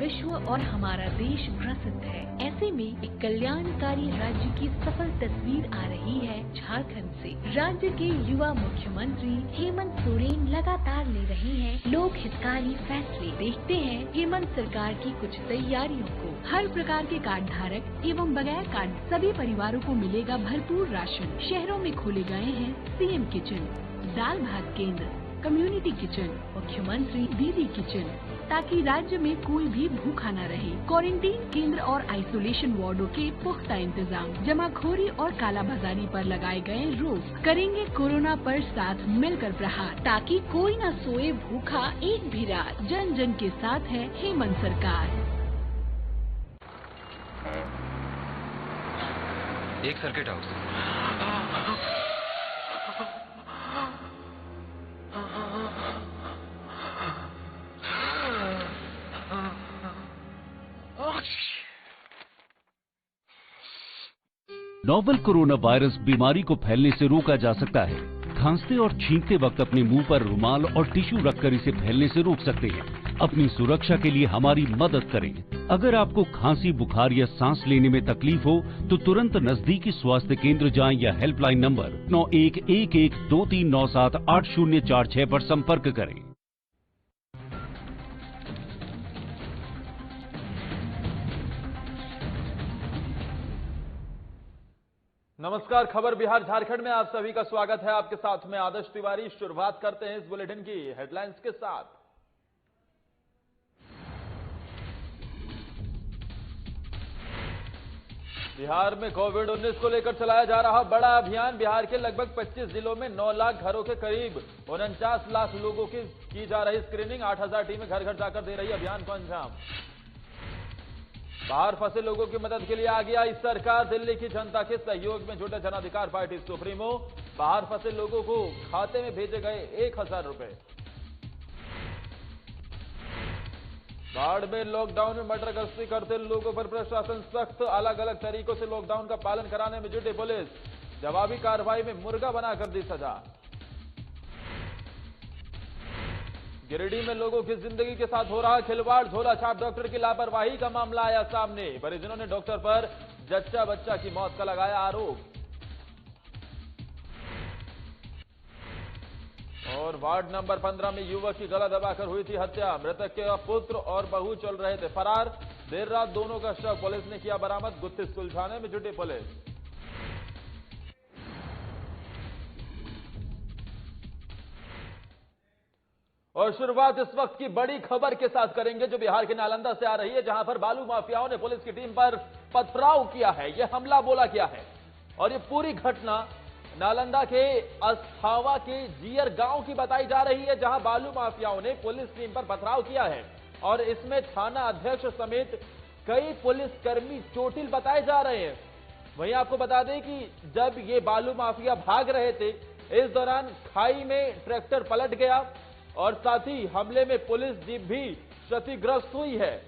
विश्व और हमारा देश प्रसिद्ध है। ऐसे में एक कल्याणकारी राज्य की सफल तस्वीर आ रही है झारखंड से। राज्य के युवा मुख्यमंत्री हेमंत सोरेन लगातार ले रहे हैं लोक हितकारी फैसले। देखते हैं हेमंत सरकार की कुछ तैयारियों को। हर प्रकार के कार्ड धारक एवं बगैर कार्ड सभी परिवारों को मिलेगा भरपूर राशन। शहरों में खोले गए हैं सीएम किचन, दाल भात केंद्र, कम्युनिटी किचन, मुख्यमंत्री दीदी किचन, ताकि राज्य में कोई भी भूखा न रहे। क्वारंटीन केंद्र और आइसोलेशन वार्डों के पुख्ता इंतजाम। जमाखोरी और कालाबाजारी पर लगाए गए रोक। करेंगे कोरोना पर साथ मिलकर प्रहार, ताकि कोई न सोए भूखा एक भी रात। जन जन के साथ है हेमंत सरकार। एक circuit house. Novel corona virus बीमारी को फैलने से रोका जा सकता है। खांसते और छींकते वक्त अपने मुंह पर रुमाल और टिश्यू रखकर इसे फैलने से रोक सकते हैं। अपनी सुरक्षा के लिए हमारी मदद करें। अगर आपको खांसी, बुखार या सांस लेने में तकलीफ हो तो तुरंत नजदीकी स्वास्थ्य केंद्र जाएं या हेल्पलाइन नंबर 911123978046 पर संपर्क करें। नमस्कार, खबर बिहार झारखंड में आप सभी का स्वागत है। आपके साथ में आदर्श तिवारी। शुरुआत करते हैं इस बुलेटिन की हेडलाइंस के साथ। बिहार में कोविड-19 को लेकर चलाया जा रहा बड़ा अभियान। बिहार के लगभग 25 जिलों में 9 लाख घरों के करीब 49 लाख लोगों की जा रही स्क्रीनिंग। 8000 टीमें घर घर जाकर दे रही अभियान को अंजाम। बाहर फंसे लोगों की मदद के लिए आगे आई सरकार। दिल्ली की जनता के सहयोग में जुटे जन अधिकार पार्टी सुप्रीमो। बाहर फंसे लोगों को खाते में भेजे गए 1000 रुपए। बाढ़ में लॉकडाउन में मटर गश्ती करते लोगों पर प्रशासन सख्त। अलग अलग तरीकों से लॉकडाउन का पालन कराने में जुटी पुलिस। जवाबी कार्रवाई में मुर्गा बनाकर दी सजा। गिरिडीह में लोगों की जिंदगी के साथ हो रहा खिलवाड़। झोला छाप डॉक्टर की लापरवाही का मामला आया सामने। परिजनों ने डॉक्टर पर जच्चा बच्चा की मौत का लगाया आरोप। और वार्ड नंबर 15 में युवक की गला दबाकर हुई थी हत्या। मृतक के पुत्र और बहू चल रहे थे फरार। देर रात दोनों का शव पुलिस ने किया बरामद। गुत्थी सुलझाने में जुटी पुलिस। और शुरुआत इस वक्त की बड़ी खबर के साथ करेंगे जो बिहार के नालंदा से आ रही है, जहां पर बालू माफियाओं ने पुलिस की टीम पर पथराव किया है। यह हमला बोला गया है और ये पूरी घटना नालंदा के अस्थावा के जियर गांव की बताई जा रही है, जहां बालू माफियाओं ने पुलिस टीम पर पथराव किया है और इसमें थाना अध्यक्ष समेत कई पुलिसकर्मी चोटिल बताए जा रहे हैं। वहीं आपको बता दें कि जब ये बालू माफिया भाग रहे थे, इस दौरान खाई में ट्रैक्टर पलट गया और साथ ही हमले में पुलिस जीप भी क्षतिग्रस्त हुई है।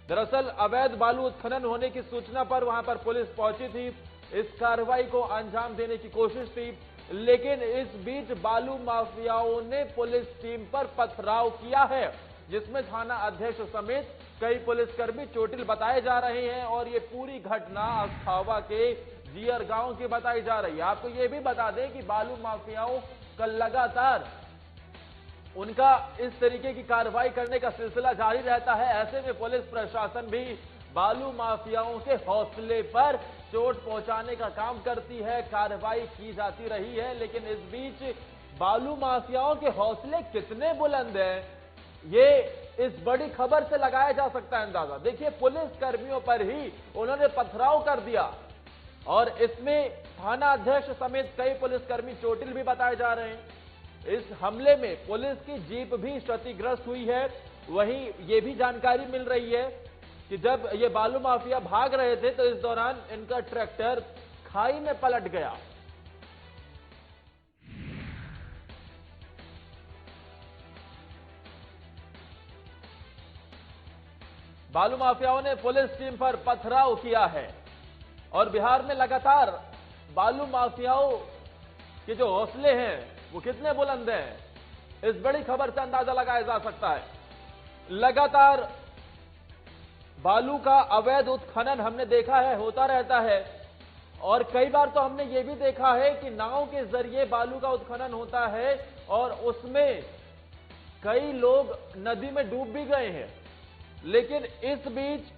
दरअसल अवैध बालू उत्खनन होने की सूचना पर वहां पर पुलिस पहुंची थी। इस कार्रवाई को अंजाम देने की कोशिश थी, लेकिन इस बीच बालू माफियाओं ने पुलिस टीम पर पथराव किया है, जिसमें थाना अध्यक्ष समेत कई पुलिसकर्मी चोटिल बताए जा रहे हैं। और ये पूरी घटना अस्थावा के जियर गांव की बताई जा रही है। आपको ये भी बता दें कि बालू माफियाओं का लगातार उनका इस तरीके की कार्रवाई करने का सिलसिला जारी रहता है। ऐसे में पुलिस प्रशासन भी बालू माफियाओं के हौसले पर चोट पहुंचाने का काम करती है। कार्रवाई की जाती रही है, लेकिन इस बीच बालू माफियाओं के हौसले कितने बुलंद हैं, ये इस बड़ी खबर से लगाया जा सकता है अंदाजा। देखिए, पुलिस कर्मियों पर ही उन्होंने पथराव कर दिया और इसमें थाना अध्यक्ष समेत कई पुलिसकर्मी चोटिल भी बताए जा रहे हैं। इस हमले में पुलिस की जीप भी क्षतिग्रस्त हुई है। वहीं ये भी जानकारी मिल रही है कि जब ये बालू माफिया भाग रहे थे तो इस दौरान इनका ट्रैक्टर खाई में पलट गया। बालू माफियाओं ने पुलिस टीम पर पथराव किया है और बिहार में लगातार बालू माफियाओं के जो हौसले हैं वो कितने बुलंद हैं, इस बड़ी खबर से अंदाजा लगाया जा सकता है। लगातार बालू का अवैध उत्खनन हमने देखा है होता रहता है, और कई बार तो हमने ये भी देखा है कि नाव के जरिए बालू का उत्खनन होता है और उसमें कई लोग नदी में डूब भी गए हैं। लेकिन इस बीच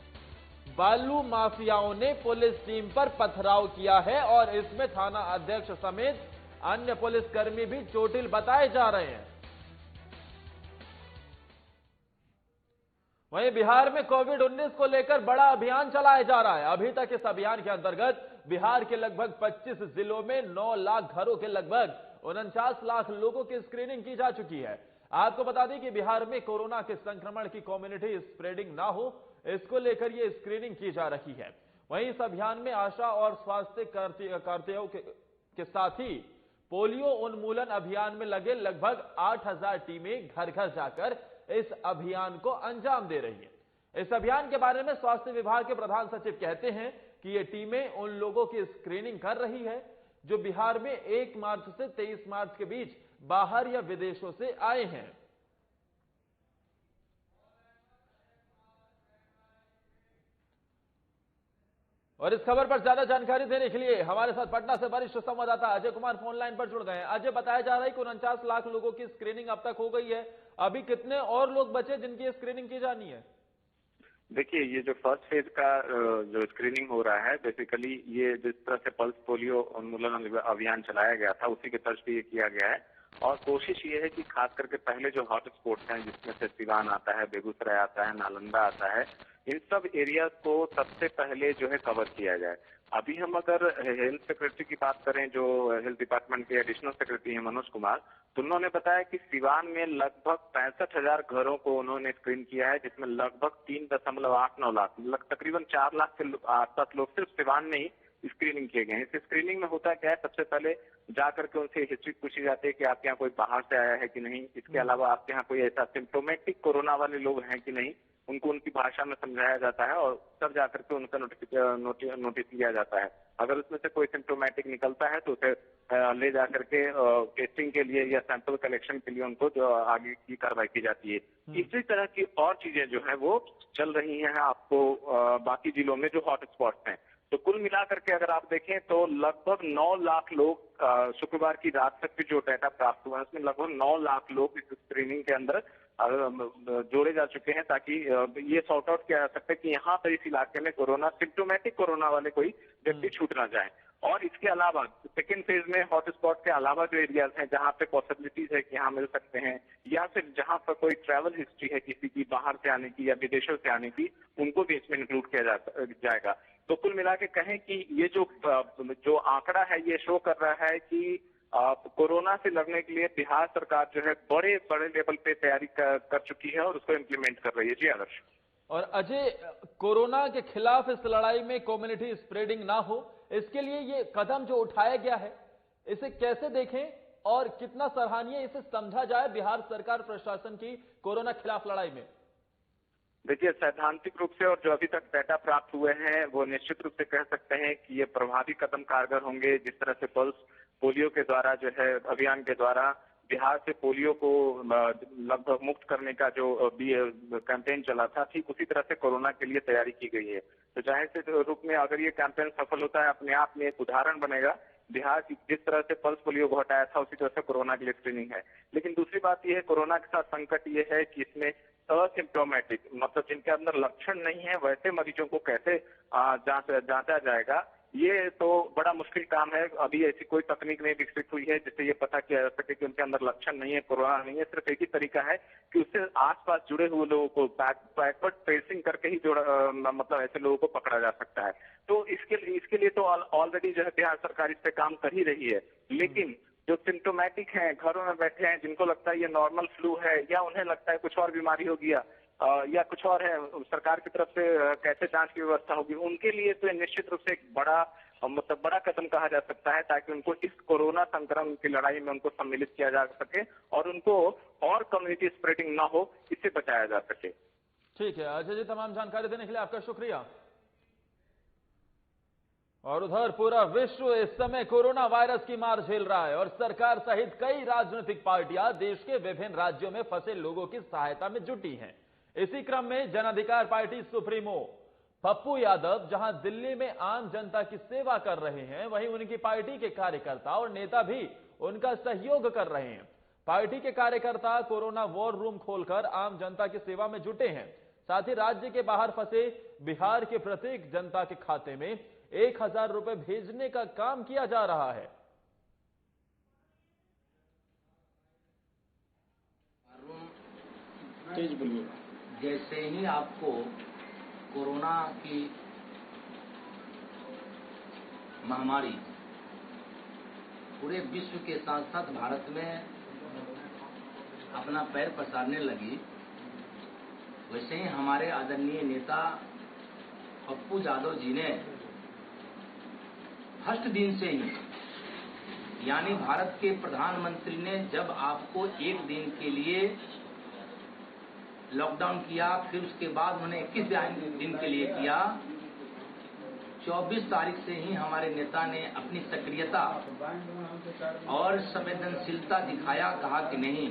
बालू माफियाओं ने पुलिस टीम पर पथराव किया है और इसमें थाना अध्यक्ष समेत अन्य पुलिसकर्मी भी चोटिल बताए जा रहे हैं। वहीं बिहार में कोविड-19 को लेकर बड़ा अभियान चलाया जा रहा है। अभी तक इस अभियान के अंतर्गत बिहार के लगभग 25 जिलों में 9 लाख घरों के लगभग 49 लाख लोगों की स्क्रीनिंग की जा चुकी है। आपको बता दें कि बिहार में कोरोना के संक्रमण की कम्युनिटी स्प्रेडिंग ना हो, इसको लेकर यह स्क्रीनिंग की जा रही है। वहीं इस अभियान में आशा और स्वास्थ्य कार्यकर्ताओं के साथ ही पोलियो उन्मूलन अभियान में लगे लगभग 8000 टीमें घर घर जाकर इस अभियान को अंजाम दे रही है। इस अभियान के बारे में स्वास्थ्य विभाग के प्रधान सचिव कहते हैं कि ये टीमें उन लोगों की स्क्रीनिंग कर रही है जो बिहार में 1 मार्च से 23 मार्च के बीच बाहर या विदेशों से आए हैं। और इस खबर पर ज्यादा जानकारी देने के लिए हमारे साथ पटना से वरिष्ठ संवाददाता अजय कुमार फोन लाइन पर जुड़ गए हैं। अजय, बताया जा रहा है कि 49 लाख लोगों की स्क्रीनिंग अब तक हो गई है। अभी कितने और लोग बचे जिनकी स्क्रीनिंग की जानी है? देखिए, ये जो फर्स्ट फेज का जो स्क्रीनिंग हो रहा है, बेसिकली ये जिस तरह से पल्स पोलियो उन्मूलन अभियान चलाया गया था उसी के तर्ज पे ये किया गया है। और कोशिश ये है कि खास करके पहले जो हॉट स्पॉट्स हैं जिसमें से सिवान आता है, बेगूसराय आता है, नालंदा आता है, इन सब एरिया को सबसे पहले जो है कवर किया जाए। अभी हम अगर हेल्थ सेक्रेटरी की बात करें, जो हेल्थ डिपार्टमेंट के एडिशनल सेक्रेटरी हैं मनोज कुमार, तो उन्होंने बताया कि सिवान में लगभग 65,000 घरों को उन्होंने स्क्रीन किया है, जिसमें लगभग 3.89 लाख, तकरीबन 4 लाख के आसपास लोग सिर्फ सिवान में ही स्क्रीनिंग किए गए हैं। इस स्क्रीनिंग में होता क्या है, सबसे पहले जाकर के उनसे हिस्ट्री पूछी जाती है कि आपके यहाँ कोई बाहर से आया है कि नहीं। इसके अलावा आपके यहाँ कोई ऐसा सिम्टोमेटिक कोरोना वाले लोग हैं कि नहीं, उनको उनकी भाषा में समझाया जाता है और तब जाकर के उनका नोटिस लिया जाता है। अगर उसमें से कोई सिम्टोमेटिक निकलता है तो उसे ले जाकर के टेस्टिंग के लिए या सैंपल कलेक्शन के लिए उनको जो आगे की कार्रवाई की जाती है। इसी तरह की और चीजें जो है वो चल रही हैं आपको बाकी जिलों में जो हॉट स्पॉट्स हैं। तो कुल मिलाकर के अगर आप देखें तो लगभग 9 लाख लोग शुक्रवार की रात तक भी जो डाटा प्राप्त हुआ है उसमें लगभग 9 लाख लोग इस स्क्रीनिंग के अंदर जोड़े जा चुके हैं, ताकि ये सॉर्ट आउट किया जा सकता है कि यहाँ पर इस इलाके में कोरोना सिम्टोमेटिक कोरोना वाले कोई व्यक्ति छूट ना जाए। और इसके अलावा सेकेंड फेज में हॉट स्पॉट के अलावा जो एरियाज हैं जहाँ पे पॉसिबिलिटीज है कि यहाँ मिल सकते हैं, या फिर जहाँ पर कोई ट्रैवल हिस्ट्री है किसी की बाहर से आने की या विदेशों से आने की, उनको भी इसमें इंक्लूड किया जाएगा। तो कुल मिला के कहें कि ये जो आंकड़ा है ये शो कर रहा है कि कोरोना से लड़ने के लिए बिहार सरकार जो है बड़े बड़े लेवल पे तैयारी कर चुकी है और उसको इम्प्लीमेंट कर रही है। जी आदर्श। और अजय, कोरोना के खिलाफ इस लड़ाई में कम्युनिटी स्प्रेडिंग ना हो, इसके लिए ये कदम जो उठाया गया है इसे कैसे देखें और कितना सराहनीय इसे समझा जाए बिहार सरकार प्रशासन की कोरोना खिलाफ लड़ाई में? देखिए, सैद्धांतिक रूप से और जो अभी तक डाटा प्राप्त हुए हैं वो निश्चित रूप से कह सकते हैं कि ये प्रभावी कदम कारगर होंगे। जिस तरह से पल्स पोलियो के द्वारा जो है अभियान के द्वारा बिहार से पोलियो को लगभग मुक्त करने का जो कैंपेन चला था, ठीक उसी तरह से कोरोना के लिए तैयारी की गई है। तो जाहिर से रूप में अगर ये कैंपेन सफल होता है, अपने आप में एक उदाहरण बनेगा। बिहार जिस तरह से पल्स पोलियो को हटाया था उसी तरह से कोरोना के लिए स्क्रीनिंग है। लेकिन दूसरी बात यह है, कोरोना के साथ संकट ये है कि इसमें असिम्प्टोमेटिक मतलब जिनके अंदर लक्षण नहीं है वैसे मरीजों को कैसे जांचा जाएगा, ये तो बड़ा मुश्किल काम है। अभी ऐसी कोई तकनीक नहीं विकसित हुई है जिससे ये पता किया जा सके कि उनके अंदर लक्षण नहीं है, कोरोना नहीं है। सिर्फ एक ही तरीका है कि उससे आसपास जुड़े हुए लोगों को बैकवर्ड ट्रेसिंग करके ही मतलब ऐसे लोगों को पकड़ा जा सकता है। तो इसके लिए तो ऑलरेडी जो है बिहार सरकार इस पे काम कर ही रही है। लेकिन जो सिम्टोमेटिक हैं, घरों में बैठे हैं, जिनको लगता है ये नॉर्मल फ्लू है या उन्हें लगता है कुछ और बीमारी हो गया या कुछ और है, सरकार की तरफ से कैसे जांच की व्यवस्था होगी, उनके लिए तो निश्चित रूप से एक बड़ा कदम कहा जा सकता है, ताकि उनको इस कोरोना संक्रमण की लड़ाई में उनको सम्मिलित किया जा सके और उनको और कम्युनिटी स्प्रेडिंग ना हो, इससे बचाया जा सके। ठीक है अजय जी, तमाम जानकारी देने के लिए आपका शुक्रिया। और उधर पूरा विश्व इस समय कोरोना वायरस की मार झेल रहा है और सरकार सहित कई राजनीतिक पार्टियां देश के विभिन्न राज्यों में फंसे लोगों की सहायता में जुटी हैं। इसी क्रम में जन अधिकार पार्टी सुप्रीमो पप्पू यादव जहां दिल्ली में आम जनता की सेवा कर रहे हैं, वहीं उनकी पार्टी के कार्यकर्ता और नेता भी उनका सहयोग कर रहे हैं। पार्टी के कार्यकर्ता कोरोना वॉर रूम खोलकर आम जनता की सेवा में जुटे हैं। साथ ही राज्य के बाहर फंसे बिहार के प्रत्येक जनता के खाते में 1000 रुपए भेजने का काम किया जा रहा है। तेज बोलिए। जैसे ही आपको कोरोना की महामारी पूरे विश्व के साथ साथ भारत में अपना पैर पसारने लगी, वैसे ही हमारे आदरणीय नेता पप्पू यादव जी ने फर्स्ट दिन से ही, यानी भारत के प्रधानमंत्री ने जब आपको एक दिन के लिए लॉकडाउन किया, फिर उसके बाद उन्होंने 21 दिन के लिए किया, 24 तारीख से ही हमारे नेता ने अपनी सक्रियता और संवेदनशीलता दिखाया। कहा कि नहीं,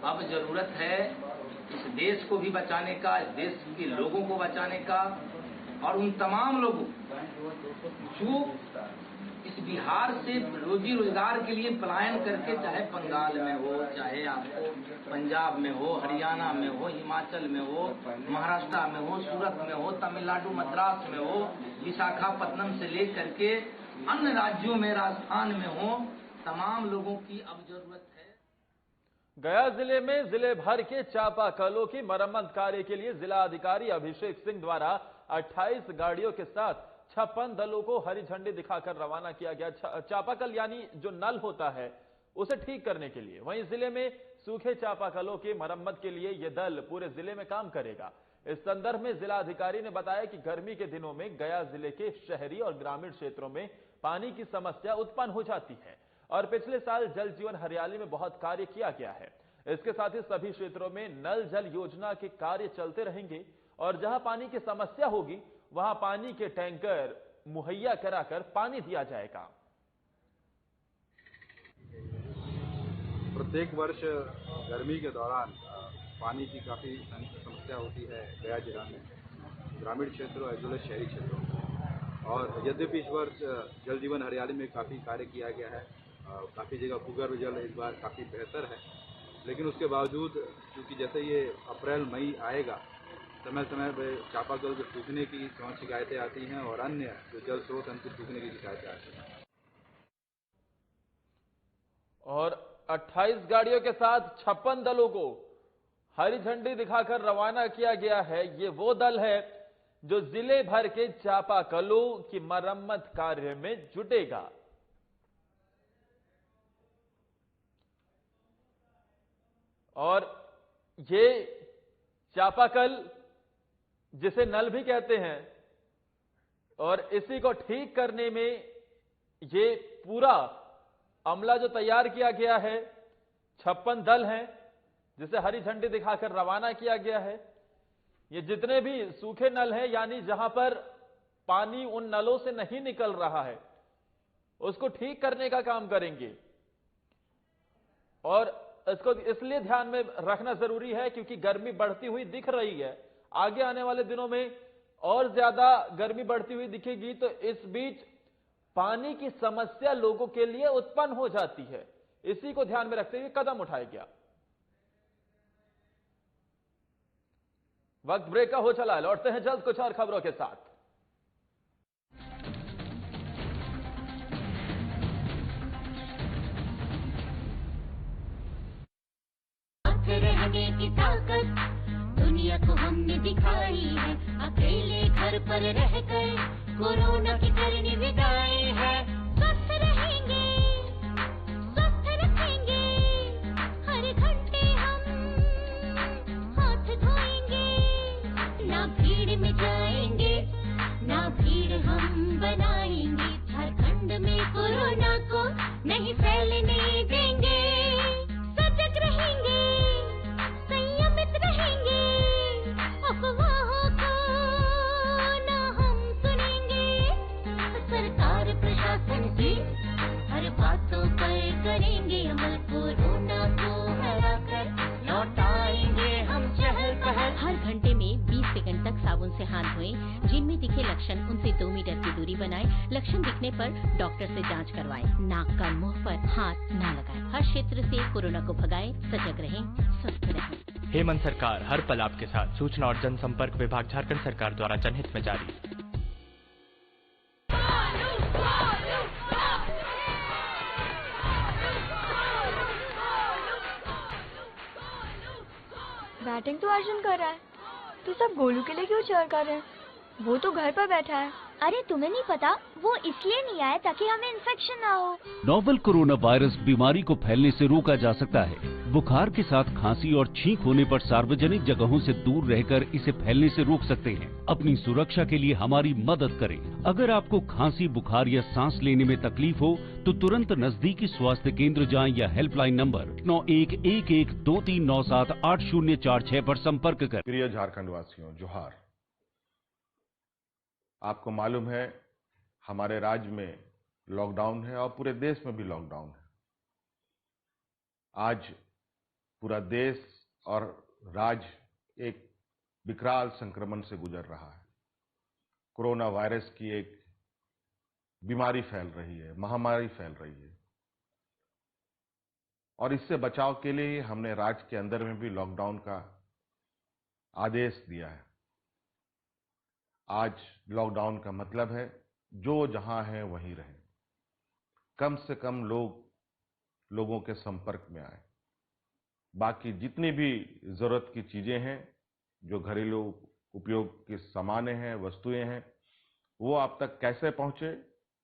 अब जरूरत है इस देश को भी बचाने का, इस देश के लोगों को बचाने का, और उन तमाम लोगों जो इस बिहार से रोजी रोजगार के लिए पलायन करके, चाहे बंगाल में हो, चाहे आपको पंजाब में हो, हरियाणा में हो, हिमाचल में हो, महाराष्ट्र में हो, सूरत में हो, तमिलनाडु मद्रास में हो, विशाखापट्टनम से लेकर के अन्य राज्यों में, राजस्थान में हो, तमाम लोगों की अब जरूरत है। गया जिले में जिले भर के चापाकलों की मरम्मत कार्य के लिए जिला अधिकारी अभिषेक सिंह द्वारा 28 गाड़ियों के साथ 56 दलों को हरी झंडी दिखाकर रवाना किया गया। चापाकल यानी जो नल होता है उसे ठीक करने के लिए। वहीं जिले में सूखे चापाकलों की मरम्मत के लिए यह दल पूरे जिले में काम करेगा। इस संदर्भ में जिला अधिकारी ने बताया कि गर्मी के दिनों में गया जिले के शहरी और ग्रामीण क्षेत्रों में पानी की समस्या उत्पन्न हो जाती है और पिछले साल जल जीवन हरियाली में बहुत कार्य किया गया है। इसके साथ ही सभी क्षेत्रों में नल जल योजना के कार्य चलते रहेंगे और जहां पानी की समस्या होगी वहां पानी के टैंकर मुहैया कराकर पानी दिया जाएगा। प्रत्येक वर्ष गर्मी के दौरान पानी की काफी समस्या होती है गया जिला में, ग्रामीण क्षेत्रों और शहरी क्षेत्रों में। और यद्यपि इस वर्ष जल जीवन हरियाली में काफी कार्य किया गया है, काफी जगह भूगर्भ जल इस बार काफी बेहतर है, लेकिन उसके बावजूद क्योंकि जैसे ये अप्रैल मई आएगा, समय समय पर चापाकल के सूखने की शिकायतें आती हैं और अन्य जो जल स्रोत उनके सूखने की शिकायतें आती हैं। और 28 गाड़ियों के साथ 56 दलों को हरी झंडी दिखाकर रवाना किया गया है। ये वो दल है जो जिले भर के चापाकलों की मरम्मत कार्य में जुटेगा। और ये चापाकल जिसे नल भी कहते हैं, और इसी को ठीक करने में ये पूरा अमला जो तैयार किया गया है, 56 दल हैं जिसे हरी झंडी दिखाकर रवाना किया गया है। ये जितने भी सूखे नल हैं, यानी जहां पर पानी उन नलों से नहीं निकल रहा है, उसको ठीक करने का काम करेंगे। और इसको इसलिए ध्यान में रखना जरूरी है क्योंकि गर्मी बढ़ती हुई दिख रही है। आगे आने वाले दिनों में और ज्यादा गर्मी बढ़ती हुई दिखेगी, तो इस बीच पानी की समस्या लोगों के लिए उत्पन्न हो जाती है। इसी को ध्यान में रखते हुए कदम उठाया गया। वक्त ब्रेक का हो चला है, लौटते हैं जल्द कुछ और खबरों के साथ। रहने की ताकत दुनिया को हमने दिखाई है, अकेले घर पर रहकर कोरोना की करनी विदाई है। स्वस्थ रहेंगे, स्वस्थ रखेंगे, हर घंटे हम हाथ धोएंगे, ना भीड़ में जाएंगे, ना भीड़ हम बनाएंगे। झारखंड में कोरोना को नहीं फैलने देंगे, सजग रहेंगे, संयमित रहेंगे, अफवाहों को ना हम सुनेंगे। साबुन से हाथ धोएं। जिनमें दिखे लक्षण उनसे 2 मीटर की दूरी बनाएं। लक्षण दिखने पर डॉक्टर से जांच करवाएं। नाक कान मुंह पर हाथ न लगाएं। हर क्षेत्र से कोरोना को भगाएं। सजग रहें, स्वस्थ रहें। हेमंत सरकार, हर पल आपके साथ। सूचना और जनसंपर्क विभाग, झारखंड सरकार द्वारा जनहित में जारी। बैटिंग तो अर्जुन कर रहा है, तो सब गोलू के लिए क्यों चीयर कर रहे हैं? वो तो घर पर बैठा है। अरे तुम्हें नहीं पता, वो इसलिए नहीं आया ताकि हमें इन्फेक्शन ना हो। नोवेल कोरोना वायरस बीमारी को फैलने से रोका जा सकता है। बुखार के साथ खांसी और छींक होने पर सार्वजनिक जगहों से दूर रहकर इसे फैलने से रोक सकते हैं। अपनी सुरक्षा के लिए हमारी मदद करें। अगर आपको खांसी, बुखार या सांस लेने में तकलीफ हो तो तुरंत नजदीकी स्वास्थ्य केंद्र जाएं या हेल्पलाइन नंबर 911123978046 पर संपर्क करें। प्रिय झारखंड वासियों, जोहार। आपको मालूम है हमारे राज्य में लॉकडाउन है और पूरे देश में भी लॉकडाउन है। आज पूरा देश और राज्य एक विकराल संक्रमण से गुजर रहा है। कोरोना वायरस की एक बीमारी फैल रही है, महामारी फैल रही है, और इससे बचाव के लिए हमने राज्य के अंदर में भी लॉकडाउन का आदेश दिया है। आज लॉकडाउन का मतलब है जो जहां है वहीं रहे, कम से कम लोगों के संपर्क में आए। बाकी जितनी भी जरूरत की चीजें हैं, जो घरेलू उपयोग के सामान हैं, वस्तुएं हैं, वो आप तक कैसे पहुंचे,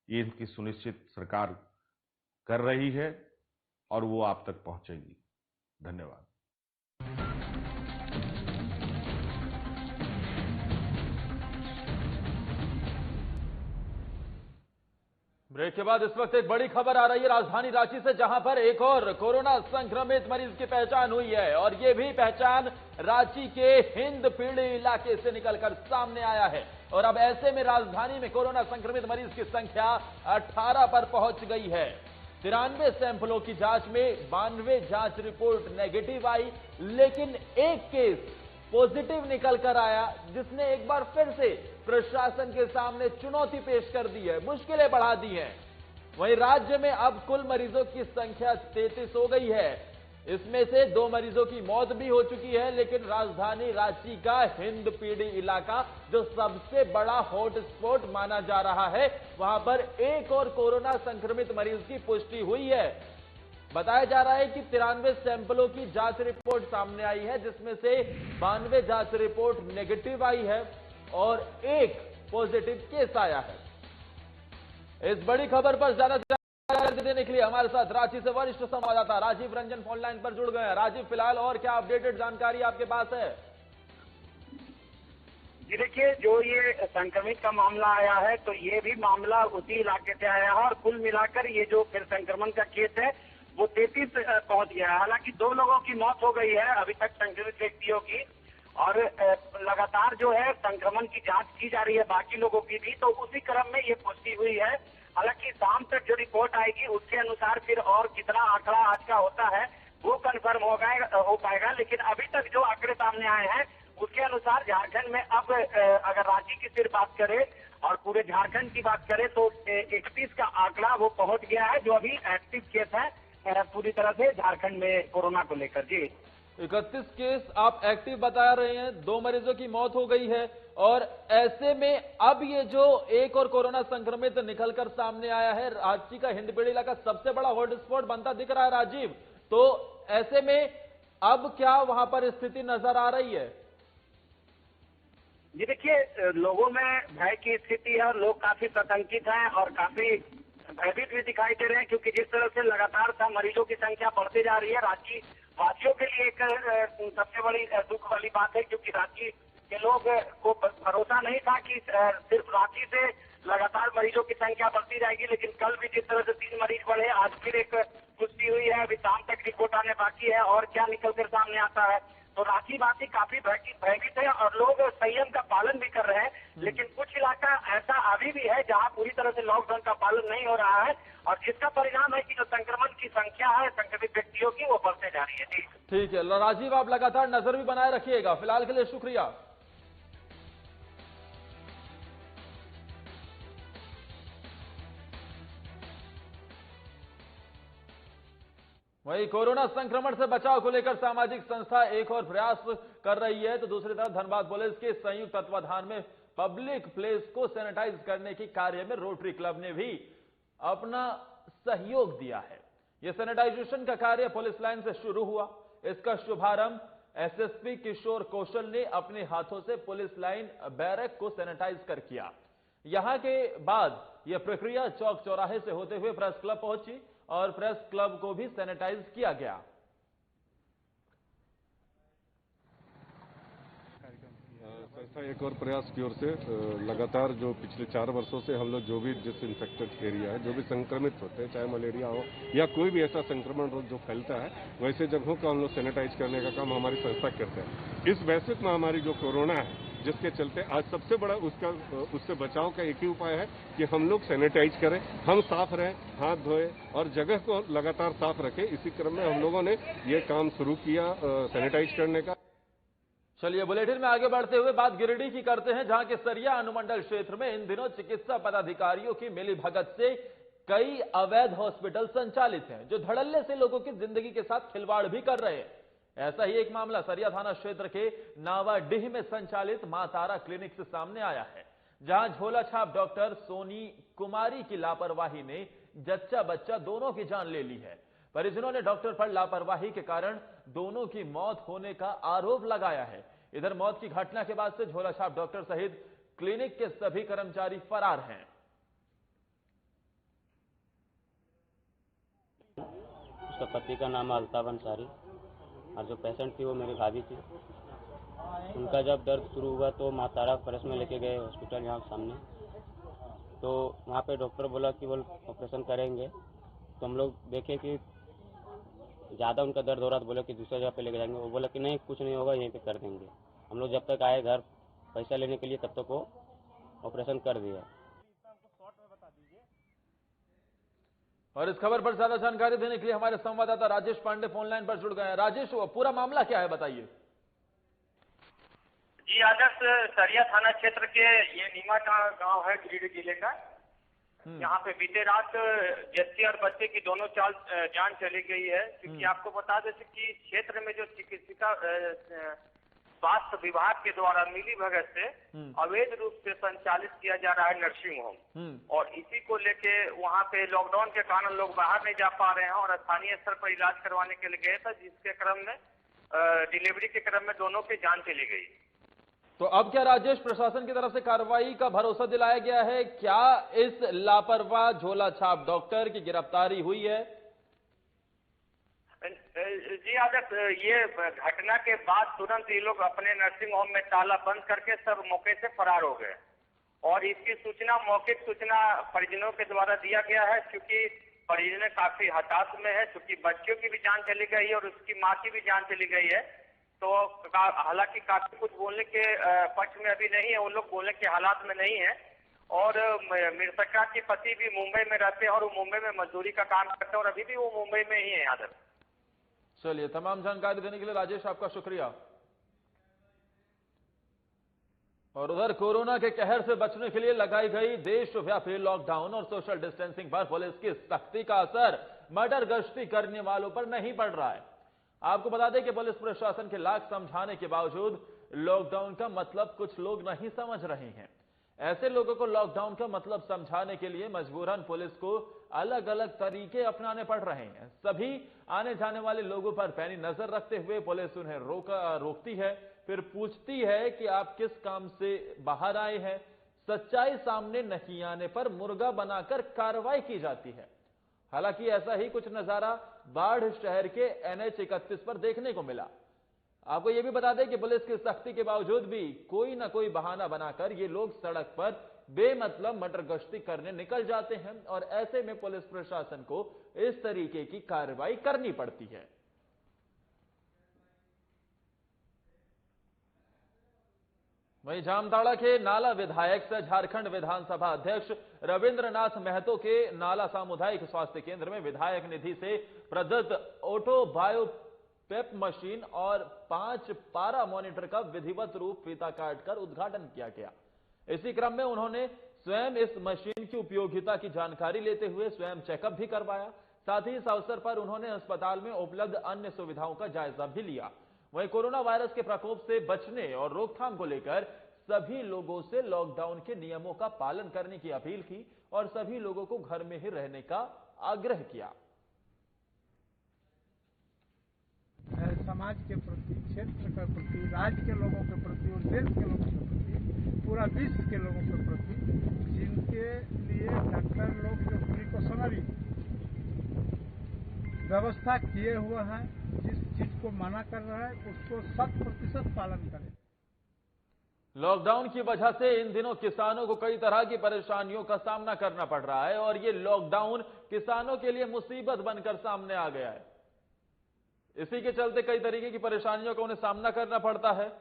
ये इनकी सुनिश्चित सरकार कर रही है और वो आप तक पहुंचेगी। धन्यवाद। ब्रेक के बाद इस वक्त एक बड़ी खबर आ रही है राजधानी रांची से, जहां पर एक और कोरोना संक्रमित मरीज की पहचान हुई है और ये भी पहचान रांची के हिंदपीढ़ी इलाके से निकलकर सामने आया है। और अब ऐसे में राजधानी में कोरोना संक्रमित मरीज की संख्या 18 पर पहुंच गई है। 93 सैंपलों की जांच में 92 जांच रिपोर्ट नेगेटिव आई, लेकिन एक केस पॉजिटिव निकल कर आया, जिसने एक बार फिर से प्रशासन के सामने चुनौती पेश कर दी है, मुश्किलें बढ़ा दी हैं। वहीं राज्य में अब कुल मरीजों की संख्या 33 हो गई है। इसमें से 2 मरीजों की मौत भी हो चुकी है, लेकिन राजधानी रांची का हिंदपीढ़ी इलाका, जो सबसे बड़ा हॉटस्पॉट माना जा रहा है, वहां पर एक और कोरोना संक्रमित मरीज की पुष्टि हुई है। बताया जा रहा है कि 93 सैंपलों की जांच रिपोर्ट सामने आई है, जिसमें से 92 जांच रिपोर्ट नेगेटिव आई है और एक पॉजिटिव केस आया है। इस बड़ी खबर पर ज्यादा जानकारी देने के लिए हमारे साथ रांची से वरिष्ठ संवाददाता राजीव रंजन फोन लाइन पर जुड़ गए हैं। राजीव, फिलहाल और क्या अपडेटेड जानकारी आपके पास है? जी देखिए, जो ये संक्रमित का मामला आया है, तो ये भी मामला उसी इलाके से आया है और कुल मिलाकर ये जो फिर संक्रमण का केस है वो 33 पहुंच गया है। हालांकि 2 लोगों की मौत हो गई है अभी तक संक्रमित व्यक्तियों की, और लगातार जो है संक्रमण की जांच की जा रही है बाकी लोगों की भी, तो उसी क्रम में ये पुष्टि हुई है। हालांकि शाम तक जो रिपोर्ट आएगी उसके अनुसार फिर और कितना आंकड़ा आज का होता है वो कंफर्म हो पाएगा, लेकिन अभी तक जो आंकड़े सामने आए हैं उसके अनुसार झारखंड में अब अगर रांची की सिर्फ बात करें और पूरे झारखंड की बात करें तो 31 का आंकड़ा वो पहुंच गया है, जो अभी एक्टिव केस है पूरी तरह से झारखंड में कोरोना को लेकर। जी 31 केस आप एक्टिव बता रहे हैं, 2 मरीजों की मौत हो गई है, और ऐसे में अब ये जो एक और कोरोना संक्रमित निकलकर सामने आया है, रांची का हिंदपीढ़ी इलाका सबसे बड़ा हॉटस्पॉट बनता दिख रहा है राजीव, तो ऐसे में अब क्या वहां पर स्थिति नजर आ रही है? जी देखिए, लोगों में भय की स्थिति है और लोग काफी आतंकित हैं और काफी भयभीत भी दिखाई दे रहे हैं, क्योंकि जिस तरह से लगातार मरीजों की संख्या बढ़ती जा रही है, रांची वासियों के लिए एक सबसे बड़ी दुख वाली बात है, क्योंकि रांची के लोग को भरोसा नहीं था कि सिर्फ रांची से लगातार मरीजों की संख्या बढ़ती जाएगी, लेकिन कल भी जिस तरह से 3 मरीज बढ़े, आज फिर एक पुष्टि हुई है। अभी शाम तक रिपोर्ट आने बाकी है और क्या निकलकर सामने आता है। तो रांची वासी काफी भयभीत है और लोग संयम का पालन भी कर रहे हैं, लेकिन कुछ इलाका ऐसा अभी भी है जहां पूरी तरह से लॉकडाउन का पालन नहीं हो रहा है, और जिसका परिणाम है कि जो संक्रमण की संख्या है संक्रमित व्यक्तियों की वो बढ़ते जा रही है। जी ठीक है राजीव, आप लगातार नजर भी बनाए रखिएगा। फिलहाल के लिए शुक्रिया। वहीं कोरोना संक्रमण से बचाव को लेकर सामाजिक संस्था एक और प्रयास कर रही है, तो दूसरी तरफ धनबाद पुलिस के संयुक्त तत्वाधान में पब्लिक प्लेस को सैनिटाइज करने के कार्य में रोटरी क्लब ने भी अपना सहयोग दिया है। यह सैनिटाइजेशन का कार्य पुलिस लाइन से शुरू हुआ। इसका शुभारंभ एसएसपी किशोर कौशल ने अपने हाथों से पुलिस लाइन बैरक को सैनिटाइज कर किया। यहां के बाद यह प्रक्रिया चौक चौराहे से होते हुए प्रेस क्लब पहुंची और प्रेस क्लब को भी सैनिटाइज किया गया। संस्था एक और प्रयास की ओर से लगातार जो पिछले 4 वर्षों से हम लोग जो भी डिसइंफेक्टेड एरिया है, जो भी संक्रमित होते हैं, चाहे मलेरिया हो या कोई भी ऐसा संक्रमण रोग जो फैलता है, वैसे जगहों का हम लोग सैनिटाइज करने का काम हमारी संस्था करते हैं। इस वैश्विक महामारी जो कोरोना है, जिसके चलते आज सबसे बड़ा उससे बचाव का एक ही उपाय है कि हम लोग सैनिटाइज करें, हम साफ रहें, हाथ धोएं और जगह को लगातार साफ रखें। इसी क्रम में हम लोगों ने ये काम शुरू किया सैनिटाइज करने का। चलिए बुलेटिन में आगे बढ़ते हुए बात गिरिडीह की करते हैं, जहां के सरिया अनुमंडल क्षेत्र में इन दिनों चिकित्सा पदाधिकारियों की मिलीभगत से कई अवैध हॉस्पिटल संचालित हैं, जो धड़ल्ले से लोगों की जिंदगी के साथ खिलवाड़ भी कर रहे हैं। ऐसा ही एक मामला सरिया थाना क्षेत्र के नावाडीह में संचालित मां तारा क्लिनिक से सामने आया है, जहां झोला छाप डॉक्टर सोनी कुमारी की लापरवाही ने जच्चा बच्चा दोनों की जान ले ली है। परिजनों ने डॉक्टर पर लापरवाही के कारण दोनों की मौत होने का आरोप लगाया है। इधर मौत की घटना के बाद से झोला छाप डॉक्टर सहित क्लिनिक के सभी कर्मचारी फरार हैं। उसका पति का नाम अल्ताफ अंसारी और जो पेशेंट थी वो मेरी भाभी थी। उनका जब दर्द शुरू हुआ तो मां तारा फरस में लेके गए हॉस्पिटल यहाँ सामने, तो वहाँ पे डॉक्टर बोला कि वो ऑपरेशन करेंगे। तो हम लोग देखे कि ज़्यादा उनका दर्द हो रहा, तो बोले कि दूसरी जगह पे लेके जाएंगे। वो बोला कि नहीं कुछ नहीं होगा, यहीं पे कर देंगे। हम लोग जब तक आए घर पैसा लेने के लिए, तब तक वो ऑपरेशन कर दिया। और इस खबर पर ज्यादा जानकारी देने के लिए हमारे संवाददाता राजेश पांडे फोन लाइन पर जुड़ गए हैं। राजेश, पूरा मामला क्या है, बताइए। जी आदर्श, सरिया थाना क्षेत्र के ये नीमा का गांव है गिरिडीह जिले का। यहाँ पे बीते रात जच्ची और बच्चे की दोनों जान चली गई है, क्योंकि आपको बता दें कि क्षेत्र में जो चिकित्सिका स्वास्थ्य विभाग के द्वारा मिली भगत से अवैध रूप से संचालित किया जा रहा है नर्सिंग होम, और इसी को लेके वहाँ पे लॉकडाउन के कारण लोग बाहर नहीं जा पा रहे हैं और स्थानीय स्तर पर इलाज करवाने के लिए गए थे, जिसके क्रम में डिलीवरी के क्रम में दोनों की जान चली गई। तो अब क्या राजेश, प्रशासन की तरफ से कार्रवाई का भरोसा दिलाया गया है? क्या इस लापरवाह झोला छाप डॉक्टर की गिरफ्तारी हुई है? जी आदर्श, ये घटना के बाद तुरंत ये लोग अपने नर्सिंग होम में ताला बंद करके सब मौके से फरार हो गए, और इसकी सूचना मौखिक सूचना परिजनों के द्वारा दिया गया है, क्योंकि परिजन काफी हताश में है, क्योंकि बच्चों की भी जान चली गई है और उसकी माँ की भी जान चली गई है। तो हालांकि काफी कुछ बोलने के पक्ष में अभी नहीं है, वो लोग बोलने के हालात में नहीं है। और मृतका के पति भी मुंबई में रहते हैं और वो मुंबई में मजदूरी का काम करते हैं और अभी भी वो मुंबई में ही है। आदर चलिए, तमाम जानकारी देने के लिए राजेश आपका शुक्रिया। और उधर कोरोना के कहर से बचने के लिए लगाई गई देशव्यापी लॉकडाउन और सोशल डिस्टेंसिंग पर पुलिस की सख्ती का असर मर्डर गश्ती करने वालों पर नहीं पड़ रहा है। आपको बता दें कि पुलिस प्रशासन के लाख समझाने के बावजूद लॉकडाउन का मतलब कुछ लोग नहीं समझ रहे हैं। ऐसे लोगों को लॉकडाउन का मतलब समझाने के लिए मजबूरन पुलिस को अलग अलग तरीके अपनाने पड़ रहे हैं। सभी आने जाने वाले लोगों पर पैनी नजर रखते हुए पुलिस उन्हें रोकती है, फिर पूछती है कि आप किस काम से बाहर आए हैं। सच्चाई सामने नहीं आने पर मुर्गा बनाकर कार्रवाई की जाती है। हालांकि ऐसा ही कुछ नजारा बाढ़ शहर के NH 31 पर देखने को मिला। आपको यह भी बता दें कि पुलिस की सख्ती के बावजूद भी कोई ना कोई बहाना बनाकर ये लोग सड़क पर बेमतलब मर्डर गश्ती करने निकल जाते हैं, और ऐसे में पुलिस प्रशासन को इस तरीके की कार्रवाई करनी पड़ती है। वहीं जामताड़ा के नाला विधायक से झारखंड विधानसभा अध्यक्ष रविंद्रनाथ महतो के नाला सामुदायिक स्वास्थ्य केंद्र में विधायक निधि से प्रदत्त ऑटो बायोपेप मशीन और 5 पारा मॉनिटर का विधिवत रूप फीता काटकर उद्घाटन किया गया। इसी क्रम में उन्होंने स्वयं इस मशीन की उपयोगिता की जानकारी लेते हुए स्वयं चेकअप भी करवाया। साथ ही इस अवसर पर उन्होंने अस्पताल में उपलब्ध अन्य सुविधाओं का जायजा भी लिया। वहीं कोरोना वायरस के प्रकोप से बचने और रोकथाम को लेकर सभी लोगों से लॉकडाउन के नियमों का पालन करने की अपील की और सभी लोगों को घर में ही रहने का आग्रह किया। समाज के प्रति, क्षेत्र के प्रति, राज्य के लोगों के प्रति और देश के लोगों के प्रति, पूरा विश्व के लोगों के प्रति, जिनके लिए डॉक्टर लोग जो प्रिकॉशनरी व्यवस्था किए हुए हैं, जिस चीज को मना कर रहा है उसको 100% पालन करें। लॉकडाउन की वजह से इन दिनों किसानों को कई तरह की परेशानियों का सामना करना पड़ रहा है और ये लॉकडाउन किसानों के लिए मुसीबत बनकर सामने आ गया है। इसी के चलते कई तरीके की परेशानियों का उन्हें सामना करना पड़ता है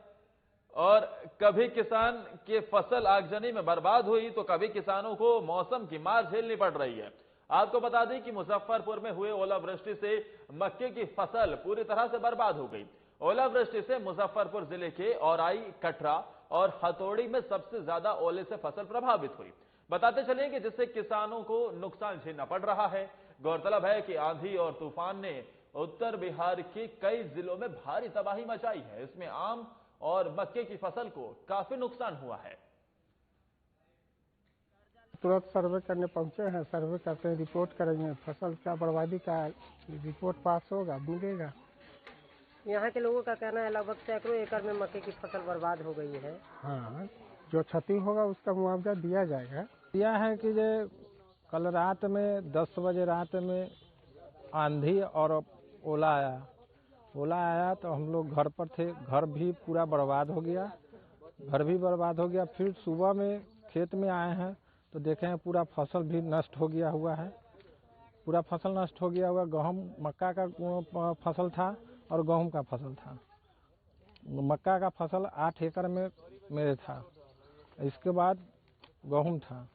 और कभी किसान के फसल आगजनी में बर्बाद हुई तो कभी किसानों को मौसम की मार झेलनी पड़ रही है। आपको बता दें कि मुजफ्फरपुर में हुए ओलावृष्टि से मक्के की फसल पूरी तरह से बर्बाद हो गई। ओलावृष्टि से मुजफ्फरपुर जिले के औराई, कटरा और हथौड़ी में सबसे ज्यादा ओले से फसल प्रभावित हुई। बताते चलें कि जिससे किसानों को नुकसान झेलना पड़ रहा है। गौरतलब है कि आंधी और तूफान ने उत्तर बिहार के कई जिलों में भारी तबाही मचाई है। इसमें आम और मक्के की फसल को काफी नुकसान हुआ है। तुरंत सर्वे करने पहुंचे हैं, सर्वे करते हैं, रिपोर्ट करेंगे, फसल का बर्बादी का रिपोर्ट पास होगा, मिलेगा। यहाँ के लोगों का कहना है लगभग सैकड़ों एकड़ में मक्के की फसल बर्बाद हो गई है। हाँ, जो क्षति होगा उसका मुआवजा दिया जाएगा। यह है कि जो कल रात में 10 बजे रात में आंधी और ओला आया तो हम लोग घर पर थे, घर भी पूरा बर्बाद हो गया। फिर सुबह में खेत में आए हैं तो देखे हैं पूरा फसल भी नष्ट हो गया हुआ है। गेहूं, मक्का का फसल था और गेहूं का फसल था। मक्का का फसल 8 एकड़ में मेरे था, इसके बाद गेहूं था,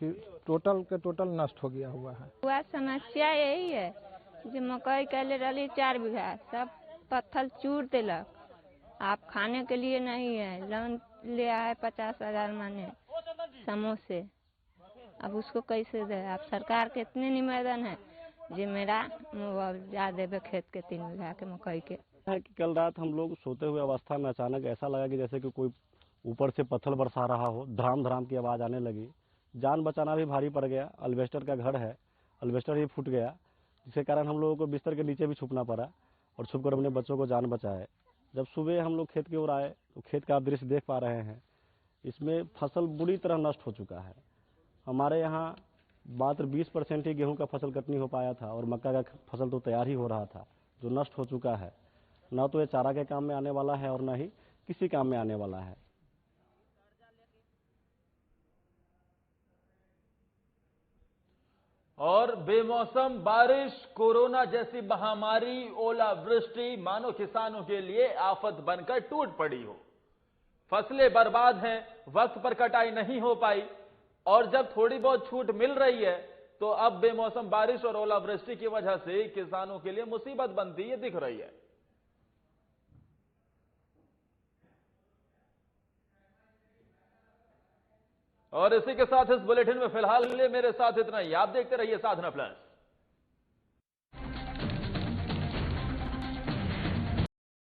फिर टोटल नष्ट हो गया हुआ है। हुआ समस्या यही है जो मकई कैले रही 4 बीघा, सब पत्थर चूर दिलक। आप खाने के लिए नहीं है, लोन ले आए 50,000 माने समोसे, अब उसको कैसे दे। आप सरकार के इतने निवेदन है जो मेरा मुआवजा देवे खेत के 3 बीघा के मकई के। कल रात हम लोग सोते हुए अवस्था में अचानक ऐसा लगा कि जैसे कि कोई ऊपर से पत्थर बरसा रहा हो, धड़ाम की आवाज आने लगी। जान बचाना भी भारी पड़ गया। अल्बेस्टर का घर है, अल्बेस्टर ही फूट गया, जिसके कारण हम लोगों को बिस्तर के नीचे भी छुपना पड़ा और छुपकर अपने बच्चों को जान बचाए। जब सुबह हम लोग खेत की ओर आए तो खेत का आप दृश्य देख पा रहे हैं, इसमें फसल बुरी तरह नष्ट हो चुका है। हमारे यहाँ मात्र 20% ही गेहूं का फसल कटनी हो पाया था और मक्का का फसल तो तैयार ही हो रहा था, जो नष्ट हो चुका है। न तो ये चारा के काम में आने वाला है और न ही किसी काम में आने वाला है। और बेमौसम बारिश, कोरोना जैसी महामारी, ओलावृष्टि मानो किसानों के लिए आफत बनकर टूट पड़ी हो। फसलें बर्बाद हैं, वक्त पर कटाई नहीं हो पाई और जब थोड़ी बहुत छूट मिल रही है तो अब बेमौसम बारिश और ओलावृष्टि की वजह से किसानों के लिए मुसीबत बनती ये दिख रही है। और इसी के साथ इस बुलेटिन में फिलहाल मेरे साथ इतना ही। आप देखते रहिए साधना प्लस।